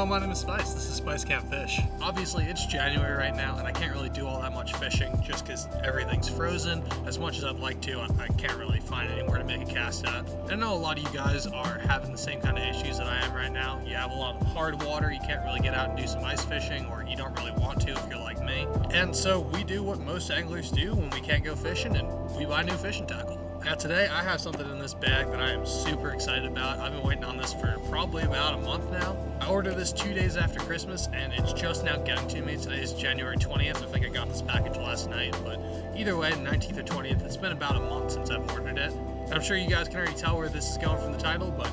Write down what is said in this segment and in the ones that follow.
y'all, my name is Spice. This is Spice Can't Fish. Obviously it's January right now and I can't really do all that much fishing just because everything's frozen. As much as I'd like to, I can't really find anywhere to make a cast at. I know a lot of you guys are having the same kind of issues that I am right now. You have a lot of hard water, you can't really get out and do some ice fishing, or you don't really want to if you're like me. And so we do what most anglers do when we can't go fishing, and we buy new fishing tackle. Now today I have something in this bag that I am super excited about. I've been waiting on this for probably about a month now. I ordered this 2 days after Christmas and it's just now getting to me. Today is January 20th. I think I got this package last night, but either way, 19th or 20th, it's been about a month since I've ordered it. And I'm sure you guys can already tell where this is going from the title, but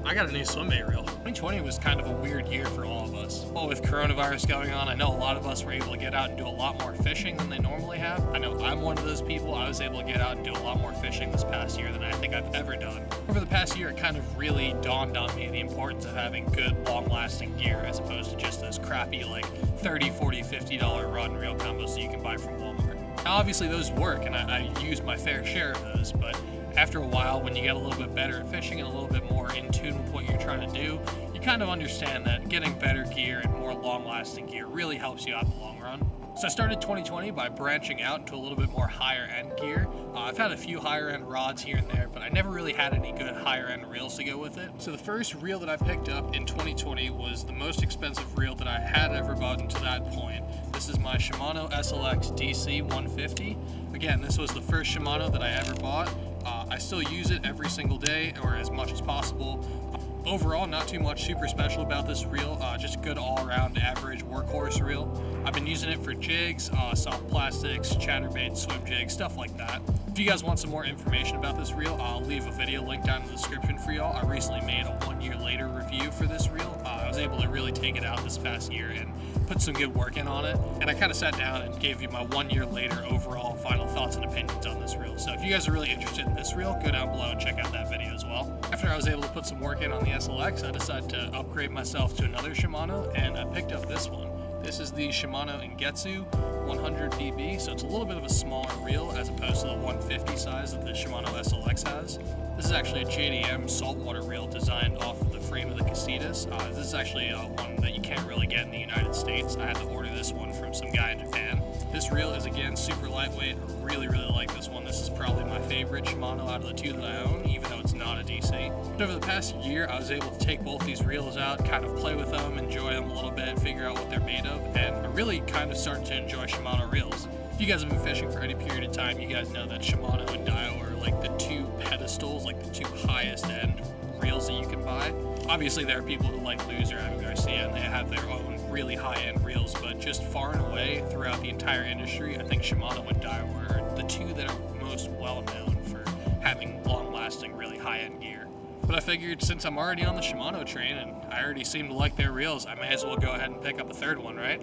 I got a new SWIMBAIT reel. 2020 was kind of a weird year for all of us. Well, with coronavirus going on, I know a lot of us were able to get out and do a lot more fishing than they normally have. I know I'm one of those people. I was able to get out and do a lot more fishing this past year than I think I've ever done. Over the past year, it kind of really dawned on me the importance of having good, long-lasting gear as opposed to just those crappy, like $30, $40, $50 rod and reel combos that you can buy from Walmart. Now, obviously those work, and I use my fair share of those, but after a while, when you get a little bit better at fishing and a little bit more in tune with what you're trying to do, you kind of understand that getting better gear and more long-lasting gear really helps you out in the long run. So I started 2020 by branching out into a little bit more higher-end gear. I've had a few higher-end rods here and there, but I never really had any good higher-end reels to go with it. So the first reel that I picked up in 2020 was the most expensive reel that I had ever bought to that point. This is my Shimano SLX DC 150. Again, this was the first Shimano that I ever bought. I still use it every single day, or as much as possible. Overall, not too much super special about this reel, just a good all-around average workhorse reel. I've been using it for jigs, soft plastics, chatterbaits, swim jigs, stuff like that. If you guys want some more information about this reel, I'll leave a video link down in the description for y'all. I recently made a 1 year later review for this reel. I was able to really take it out this past year and put some good work in on it. And I kind of sat down and gave you my 1 year later overall final thoughts and opinions on this reel. So if you guys are really interested in this reel, go down below and check out that video as well. After I was able to put some work in on the SLX, I decided to upgrade myself to another Shimano, and I picked up this one. This is the Shimano Ingetsu 100 BB, so it's a little bit of a smaller reel as opposed to the 150 size that the Shimano SLX has. This is actually a JDM saltwater reel designed off of the frame of the Casitas. This is actually one that you can't really get in the United States. I had to order this one from some guy in Japan. This reel is, again, super lightweight. I really like this one. This is probably my favorite Shimano out of the two that I own, even though it's not a DC. But over the past year, I was able to take both these reels out, kind of play with them, enjoy them a little bit, figure out what they're made of, and I really kind of started to enjoy Shimano reels. If you guys have been fishing for any period of time, you guys know that Shimano and Dio are like the two pedestals, like the two highest end reels that you can buy. Obviously there are people who like Luz or Abu Garcia and they have their own really high-end reels, but just far and away throughout the entire industry, I think Shimano and Dio are the two that are most well known for having long-lasting, really high-end gear. But I figured since I'm already on the Shimano train and I already seem to like their reels, I may as well go ahead and pick up a third one, right?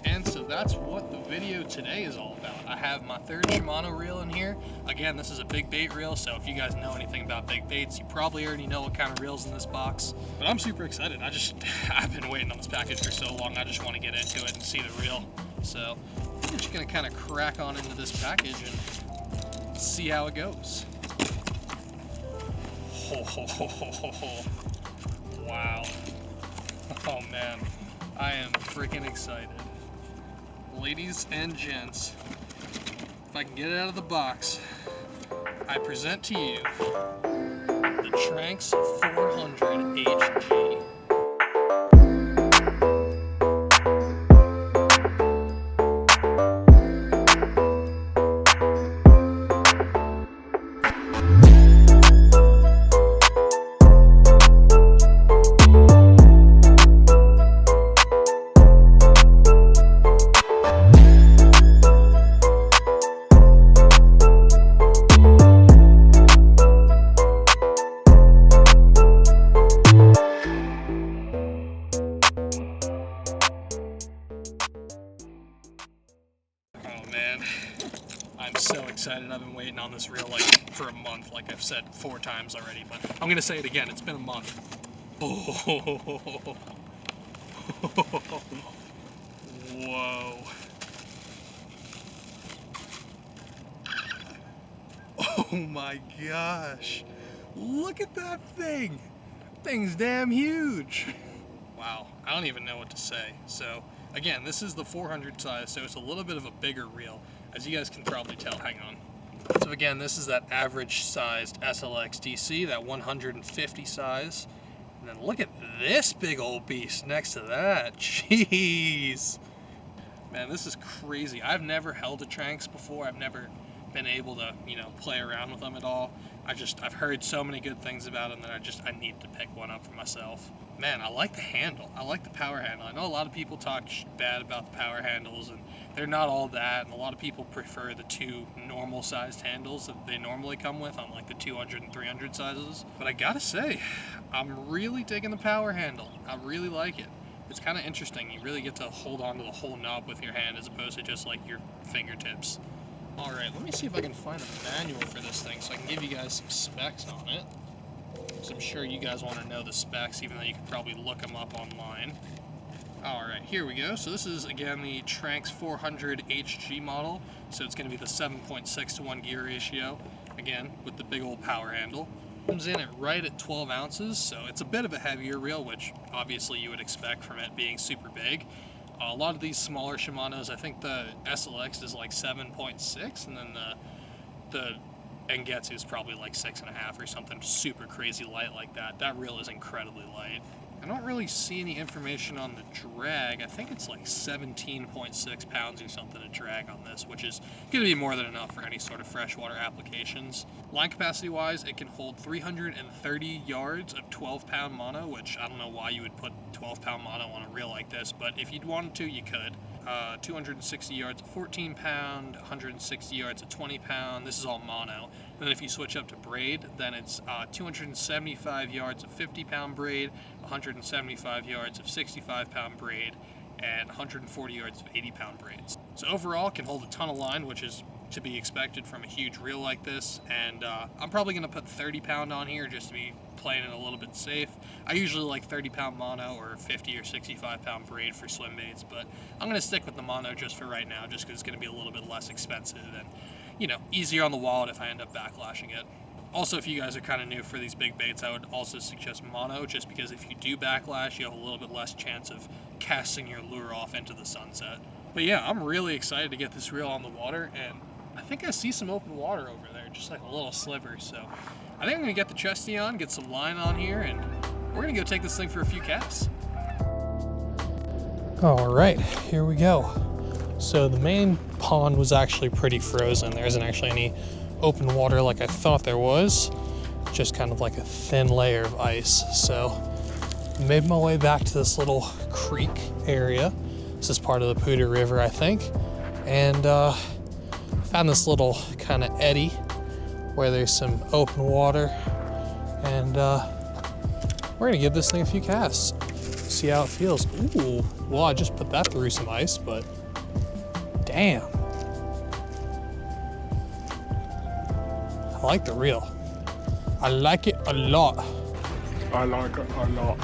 And so that's what the video today is all about. I have my third Shimano reel in here. Again, this is a big bait reel, so if you guys know anything about big baits, you probably already know what kind of reel's in this box. But I'm super excited. I've been waiting on this package for so long, I just want to get into it and see the reel. So I'm just gonna kind of crack on into this package and see how it goes. Wow. Oh man, I am freaking excited. Ladies and gents, if I can get it out of the box, I present to you the Tranx 400 HG. Man, I'm so excited. I've been waiting on this reel like for a month, like I've said 4 times already, but I'm gonna say it again, it's been a month. Oh. Whoa. Oh my gosh, look at that thing. Thing's damn huge. Wow, I don't even know what to say. So again, this is the 400 size, so it's a little bit of a bigger reel, as you guys can probably tell. Hang on. So again, this is that average sized SLX DC, that 150 size. And then look at this big old beast next to that. Jeez. Man, this is crazy. I've never held a Tranx before. I've never been able to, you know, play around with them at all. I've heard so many good things about them that I need to pick one up for myself. Man, I like the handle. I like the power handle. I know a lot of people talk bad about the power handles, and they're not all that, and a lot of people prefer the two normal sized handles that they normally come with on like the 200 and 300 sizes. But I gotta say, I'm really digging the power handle. I really like it. It's kind of interesting. You really get to hold on to the whole knob with your hand as opposed to just like your fingertips. All right, let me see if I can find a manual for this thing so I can give you guys some specs on it. So I'm sure you guys want to know the specs, even though you can probably look them up online. All right, here we go. So this is, again, the Tranx 400 HG model. So it's going to be the 7.6 to 1 gear ratio, again, with the big old power handle. Comes in right at 12 ounces, so it's a bit of a heavier reel, which obviously you would expect from it being super big. A lot of these smaller Shimanos, I think the SLX is like 7.6, and then the Engetsu is probably like 6.5 or something super crazy light like that. That reel is incredibly light. I don't really see any information on the drag. I think it's like 17.6 pounds or something to drag on this, which is going to be more than enough for any sort of freshwater applications. Line capacity wise, it can hold 330 yards of 12-pound mono, which I don't know why you would put 12-pound mono on a reel like this, but if you'd wanted to, you could. 260 yards of 14-pound, 160 yards of 20-pound. This is all mono. And then if you switch up to braid, then it's 275 yards of 50-pound braid, 175 yards of 65-pound braid, and 140 yards of 80-pound braids. So overall, it can hold a ton of line, which is to be expected from a huge reel like this. And I'm probably going to put 30-pound on here just to be playing it a little bit safe. I usually like 30-pound mono or 50 or 65-pound braid for swim baits, but I'm going to stick with the mono just for right now, just because it's going to be a little bit less expensive and, you know, easier on the wallet if I end up backlashing it. Also, if you guys are kind of new for these big baits, I would also suggest mono, just because if you do backlash, you have a little bit less chance of casting your lure off into the sunset. But yeah, I'm really excited to get this reel on the water, and I think I see some open water over there, just like a little sliver. So I think I'm gonna get the chesty on, get some line on here, and we're gonna go take this thing for a few casts. All right, here we go. So the main pond was actually pretty frozen. There isn't actually any open water like I thought there was, just kind of like a thin layer of ice. So I made my way back to this little creek area. This is part of the Poudre River, I think, and found this little kind of eddy where there's some open water, and we're gonna give this thing a few casts, see how it feels. Ooh, well, I just put that through some ice, but damn. I like the reel. I like it a lot. I like it a lot.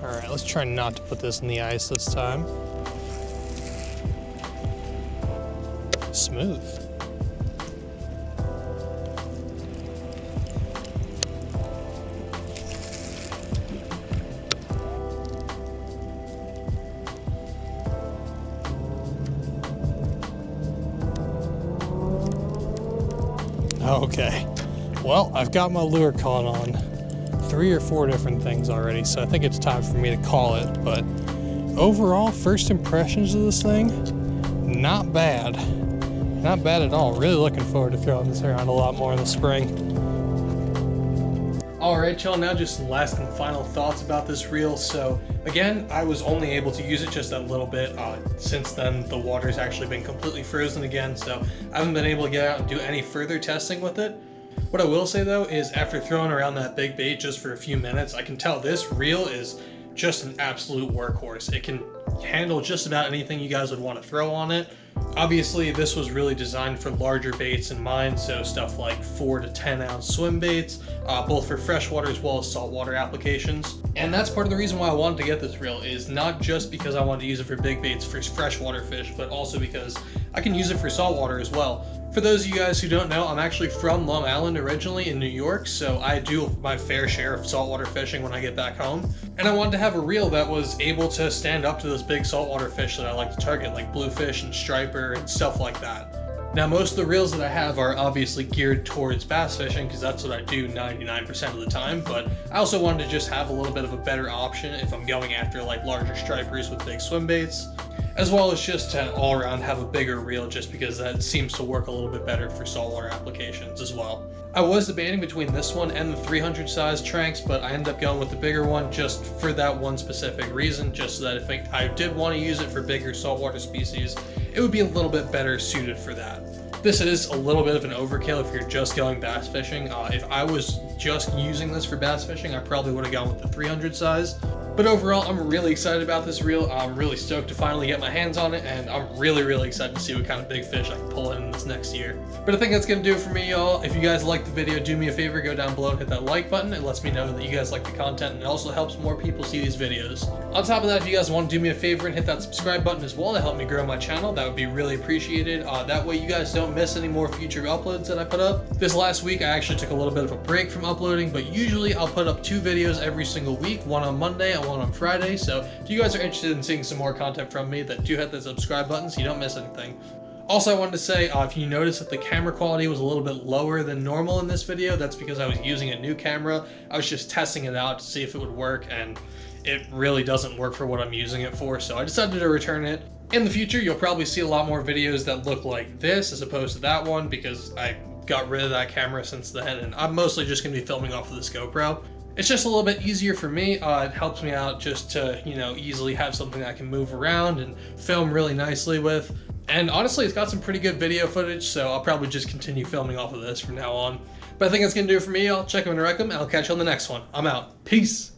All right, let's try not to put this in the ice this time. Smooth. Okay, well, I've got my lure caught on 3 or 4 different things already, so I think it's time for me to call it. But overall, first impressions of this thing, not bad. Not bad at all. Really looking forward to throwing this around a lot more in the spring. Alright y'all, now just some last and final thoughts about this reel. So again, I was only able to use it just a little bit. Since then, the water's actually been completely frozen again, so I haven't been able to get out and do any further testing with it. What I will say though is after throwing around that big bait just for a few minutes, I can tell this reel is just an absolute workhorse. It can handle just about anything you guys would want to throw on it. Obviously, this was really designed for larger baits in mind, so stuff like 4 to 10 ounce swim baits, both for freshwater as well as saltwater applications. And that's part of the reason why I wanted to get this reel, is not just because I wanted to use it for big baits for freshwater fish, but also because I can use it for saltwater as well. For those of you guys who don't know, I'm actually from Long Island originally in New York, so I do my fair share of saltwater fishing when I get back home. And I wanted to have a reel that was able to stand up to those big saltwater fish that I like to target, like bluefish and striper and stuff like that. Now, most of the reels that I have are obviously geared towards bass fishing because that's what I do 99% of the time, but I also wanted to just have a little bit of a better option if I'm going after like larger stripers with big swim baits, as well as just to all around have a bigger reel just because that seems to work a little bit better for saltwater applications as well. I was debating between this one and the 300 size Tranks, but I ended up going with the bigger one just for that one specific reason, just so that if I did want to use it for bigger saltwater species, it would be a little bit better suited for that. This is a little bit of an overkill if you're just going bass fishing. If I was just using this for bass fishing, I probably would have gone with the 300 size. But overall, I'm really excited about this reel. I'm really stoked to finally get my hands on it, and I'm really excited to see what kind of big fish I can pull in this next year. But I think that's going to do it for me, y'all. If you guys liked the video, do me a favor, go down below and hit that like button. It lets me know that you guys like the content, and it also helps more people see these videos. On top of that, if you guys want to do me a favor and hit that subscribe button as well to help me grow my channel, that would be really appreciated. That way you guys don't miss any more future uploads that I put up. This last week, I actually took a little bit of a break from uploading, but usually I'll put up 2 videos every single week, one on Monday and one on Friday. So if you guys are interested in seeing some more content from me, then do hit the subscribe button so you don't miss anything. Also, I wanted to say, if you notice that the camera quality was a little bit lower than normal in this video, that's because I was using a new camera. I was just testing it out to see if it would work, and it really doesn't work for what I'm using it for, so I decided to return it. In the future, you'll probably see a lot more videos that look like this as opposed to that one because I got rid of that camera since then, and I'm mostly just going to be filming off of this GoPro. It's just a little bit easier for me. It helps me out just to, easily have something I can move around and film really nicely with. And honestly, it's got some pretty good video footage, so I'll probably just continue filming off of this from now on. But I think that's going to do it for me, y'all. Check them and wreck them, and I'll catch you on the next one. I'm out. Peace!